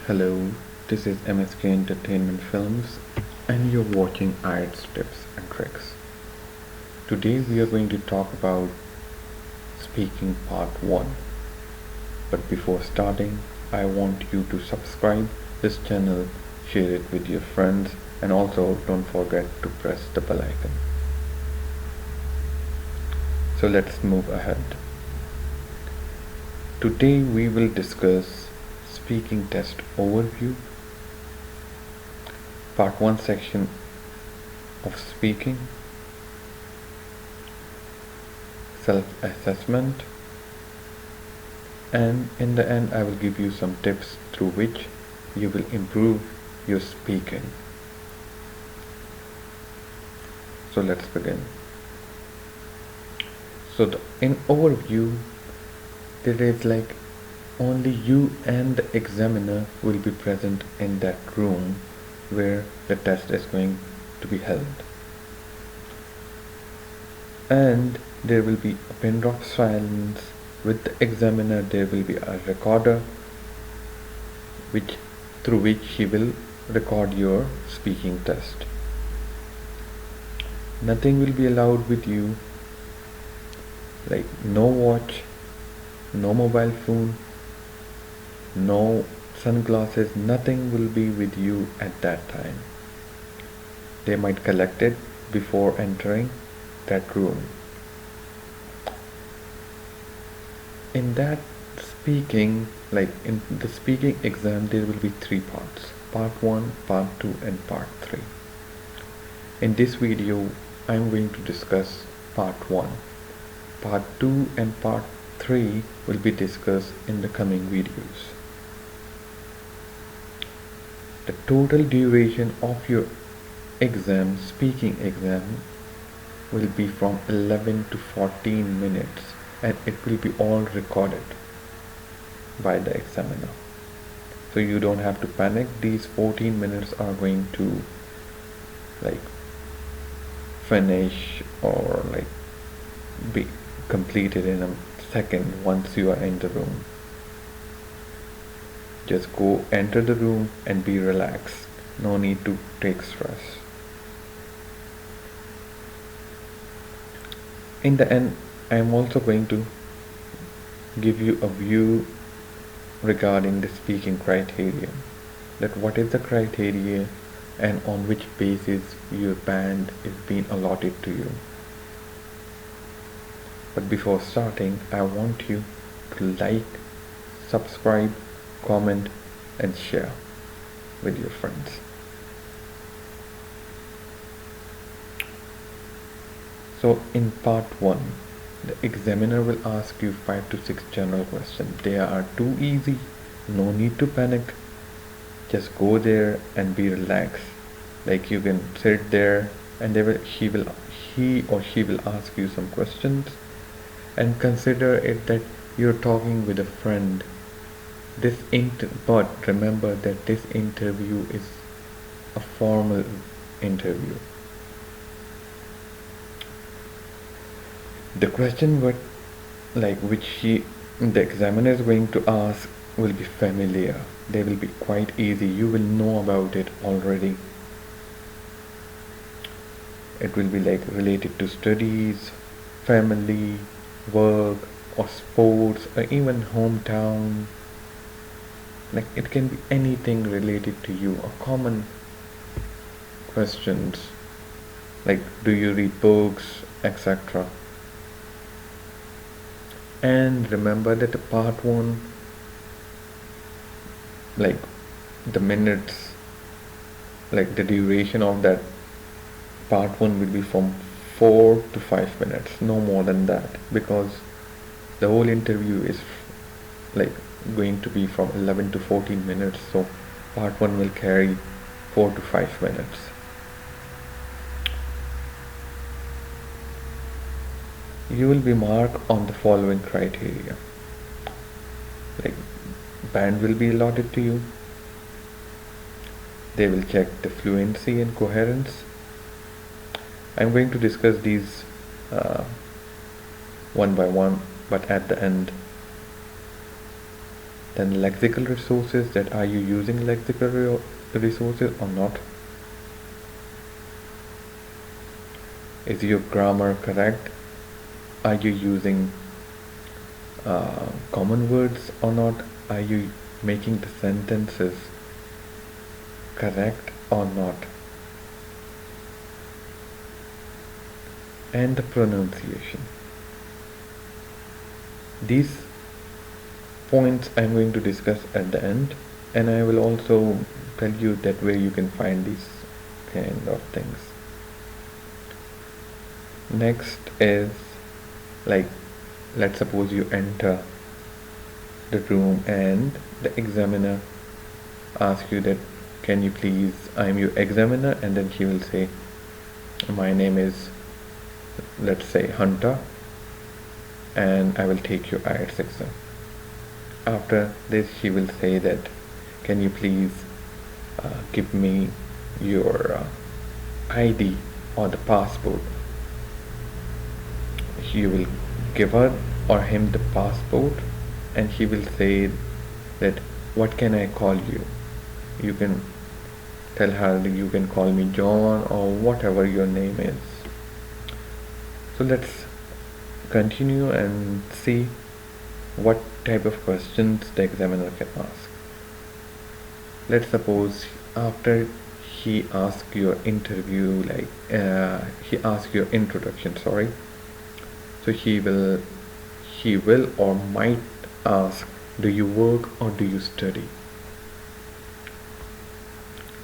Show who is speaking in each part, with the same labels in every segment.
Speaker 1: Hello, this is MSK Entertainment Films and you're watching Ielts Tips and Tricks. Today we are going to talk about speaking part 1. But before starting, I want you to subscribe this channel, share it with your friends, and also don't forget to press the bell icon. So let's move ahead. Today we will discuss speaking test overview, part 1 section of speaking, self-assessment, and in the end I will give you some tips through which you will improve your speaking. So let's begin. So in overview, there is like only you and the examiner will be present in that room where the test is going to be held. And there will be a pin drop silence. With the examiner there will be a recorder through which he will record your speaking test. Nothing will be allowed with you, like no watch, no mobile phone, no sunglasses, nothing will be with you at that time. They might collect it before entering that room. In that speaking, like in the speaking exam, there will be 3 parts: part 1, part 2 and part 3. In this video I am going to discuss part 1. Part 2 and part 3 will be discussed in the coming videos. The total duration of your exam, speaking exam, will be from 11 to 14 minutes, and it will be all recorded by the examiner. So you don't have to panic. These 14 minutes are going to like finish or like be completed in a second once you are in the room. Just go enter the room and be relaxed. No need to take stress. In the end, I am also going to give you a view regarding the speaking criteria, that what is the criteria and on which basis your band is being allotted to you. But before starting, I want you to like, subscribe, comment and share with your friends. So in part 1, the examiner will ask you 5 to 6 general questions. They are too easy, no need to panic. Just go there and be relaxed. Like you can sit there and he or she will ask you some questions, and consider it that you're talking with a friend. But remember that this interview is a formal interview. The question which the examiner is going to ask will be familiar. They will be quite easy. You will know about it already. It will be like related to studies, family, work, or sports, or even hometown. Like it can be anything related to you, or common questions like do you read books, etc. And remember that the part 1, like the minutes, like the duration of that part 1 will be from 4 to 5 minutes, no more than that, because the whole interview is like going to be from 11 to 14 minutes, so part 1 will carry 4 to 5 minutes. You will be marked on the following criteria. Like band will be allotted to you. They will check the fluency and coherence. I'm going to discuss these one by one, but at the end Then lexical resources, that are you using lexical resources or not? Is your grammar correct? Are you using common words or not? Are you making the sentences correct or not? And the pronunciation. These points I'm going to discuss at the end, and I will also tell you that where you can find these kind of things. Next is, like, let's suppose you enter the room and the examiner asks you that, can you please, I'm your examiner, and then he will say, my name is, let's say, Hunter, and I will take your Ielts exam. After this, he will say that, can you please give me your ID or the passport. You will give her or him the passport, and he will say that, what can I call you? You can tell her that you can call me John or whatever your name is. So let's continue and see what type of questions the examiner can ask. Let's suppose after he asks your interview, like he asks your introduction, sorry. So he will or might ask, do you work or do you study?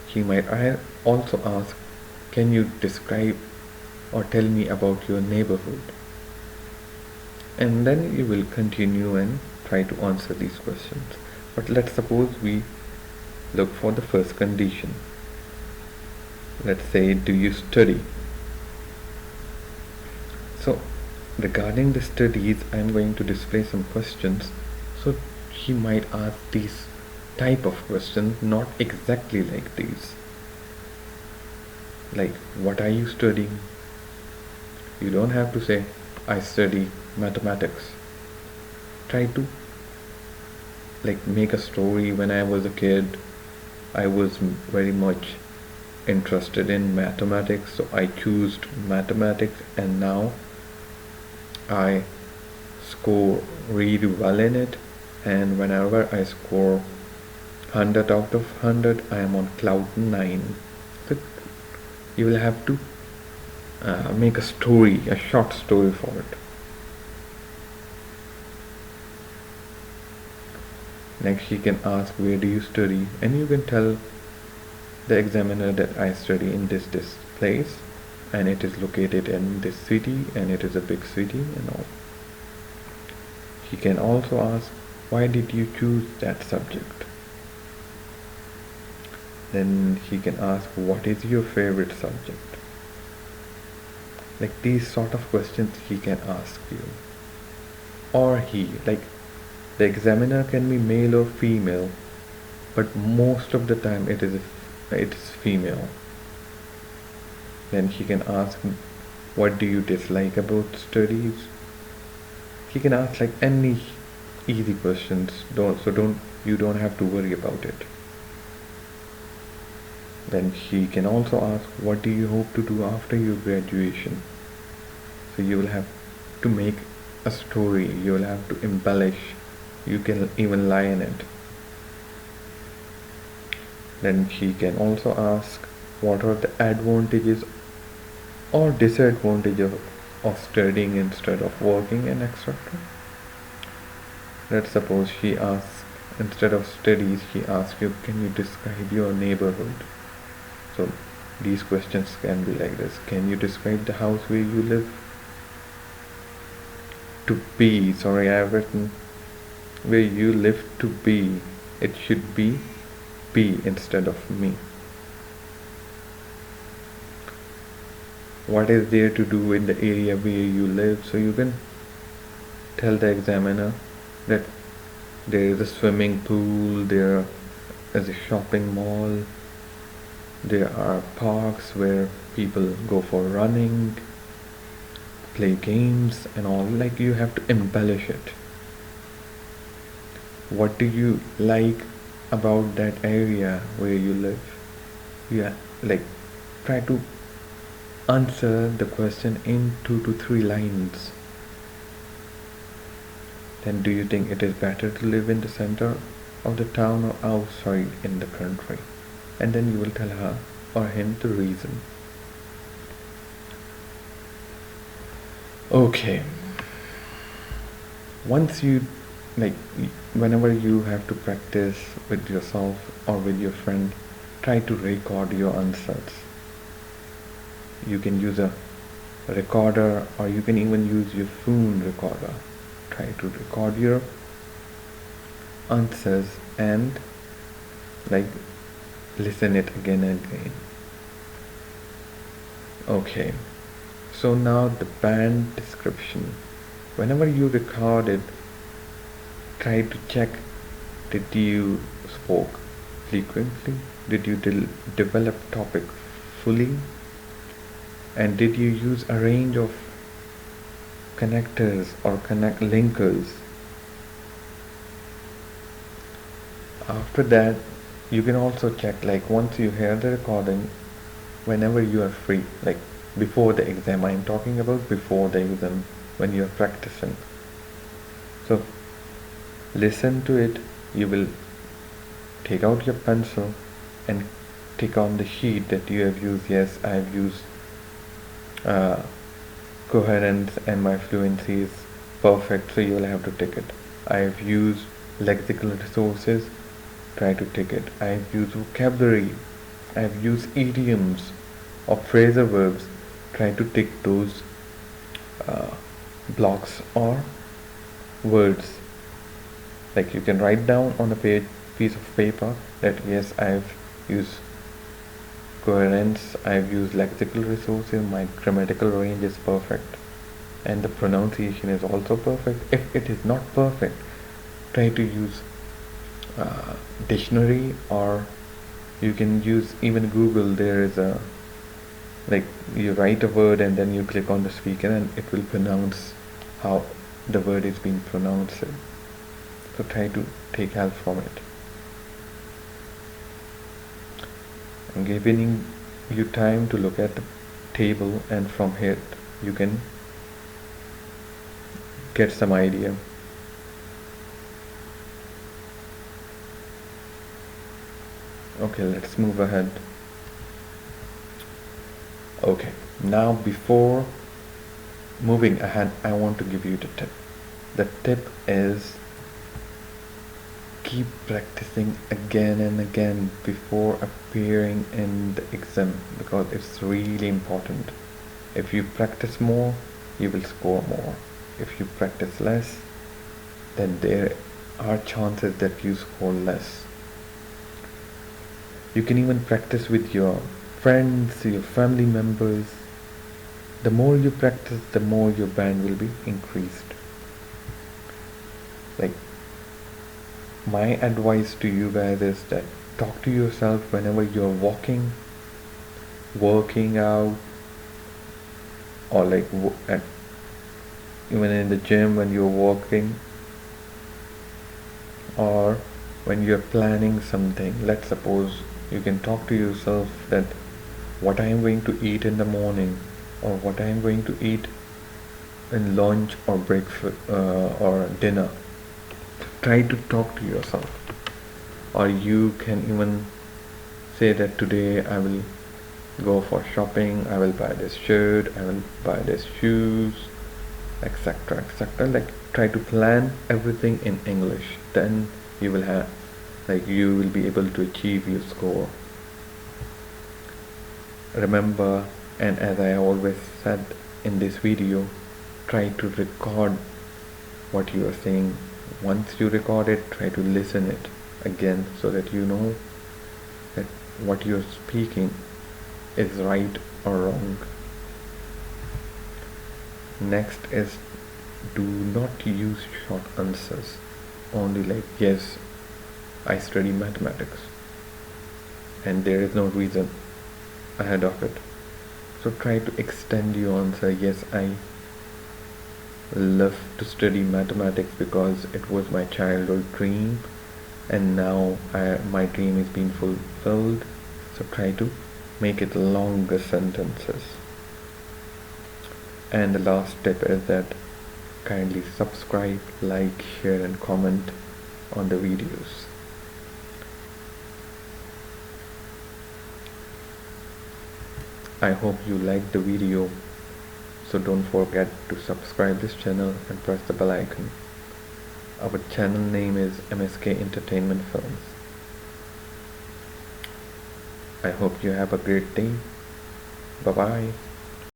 Speaker 1: He might also ask, can you describe or tell me about your neighborhood? And then you will continue and try to answer these questions. But let's suppose we look for the first condition. Let's say, do you study? So regarding the studies, I'm going to display some questions. So he might ask these type of questions, not exactly like these. Like, what are you studying? You don't have to say, I study mathematics. Try to make a story. When I was a kid, I was very much interested in mathematics, so I chose mathematics, and now I score really well in it, and whenever I score 100 out of 100, I am on cloud 9. So you will have to make a story, a short story for it. Next, he can ask, where do you study? And you can tell the examiner that I study in this place, and it is located in this city, and it is a big city and all. He can also ask, why did you choose that subject? Then he can ask, what is your favorite subject? Like these sort of questions he can ask you. Or the examiner can be male or female, but most of the time it is female. Then he can ask, what do you dislike about studies? He can ask any easy questions, you don't have to worry about it. Then he can also ask, what do you hope to do after your graduation? So you will have to make a story, you will have to embellish, you can even lie in it. Then he can also ask, what are the advantages or disadvantages of studying instead of working, and etc. Let's suppose he asks, instead of studies, he asks you, can you describe your neighborhood? So these questions can be like this. Can you describe the house where you live? To be, sorry, I have written where you live to be. It should be instead of me. What is there to do in the area where you live? So you can tell the examiner that there is a swimming pool, there is a shopping mall, there are parks where people go for running, play games and all. You have to embellish it. what do you like about that area where you live? Yeah, like try to answer the question in 2 to 3 lines. Then do you think it is better to live in the center of the town or outside in the country? And then you will tell her or him the reason. Okay. Once you like whenever you have to practice with yourself or with your friend, try to record your answers. You can use a recorder or you can even use your phone recorder. Try to record your answers and like listen it again and again. Okay, so now the band description. Whenever you record it, try to check, did you spoke frequently? Did you develop topic fully? And did you use a range of connectors or connect linkers? After that, you can also check, like once you hear the recording, whenever you are free, like before the exam. I am talking about before the exam, when you are practicing. So listen to it. You will take out your pencil and tick on the sheet that you have used. Yes, I have used coherence and my fluency is perfect, so you will have to tick it. I have used lexical resources, try to tick it. I have used vocabulary, I have used idioms or phrasal verbs, try to tick those blocks or words. Like you can write down on a piece of paper that yes, I have used coherence, I have used lexical resources, my grammatical range is perfect, and the pronunciation is also perfect. If it is not perfect, try to use dictionary, or you can use even Google. There is a, like you write a word and then you click on the speaker and it will pronounce how the word is being pronounced. So try to take help from it. I'm giving you time to look at the table, and from here you can get some idea. Okay, let's move ahead. Okay, now before moving ahead, I want to give you the tip. The tip is keep practicing again and again before appearing in the exam, because it's really important. If you practice more, you will score more. If you practice less, then there are chances that you score less. You can even practice with your friends, your family members. The more you practice, the more your band will be increased. Like, my advice to you guys is that talk to yourself whenever you're walking, working out, or like even in the gym when you're walking, or when you're planning something. Let's suppose you can talk to yourself that what I am going to eat in the morning, or what I am going to eat in lunch or breakfast or dinner. Try to talk to yourself. Or you can even say that today I will go for shopping, I will buy this shirt, I will buy this shoes, etc, etc. Like, try to plan everything in English. Then you will have, like, you will be able to achieve your score. Remember, and as I always said in this video, try to record what you are saying. Once you record it, try to listen it again so that you know that what you're speaking is right or wrong. Next is, do not use short answers. Only like, yes, I study mathematics, and there is no reason ahead of it. So try to extend your answer. Yes, I love to study mathematics because it was my childhood dream, and now my dream is being fulfilled. So try to make it longer sentences. And the last tip is that kindly subscribe, like, share and comment on the videos. I hope you liked the video, so don't forget to subscribe this channel and press the bell icon. Our channel name is MSK Entertainment Films. I hope you have a great day. Bye bye.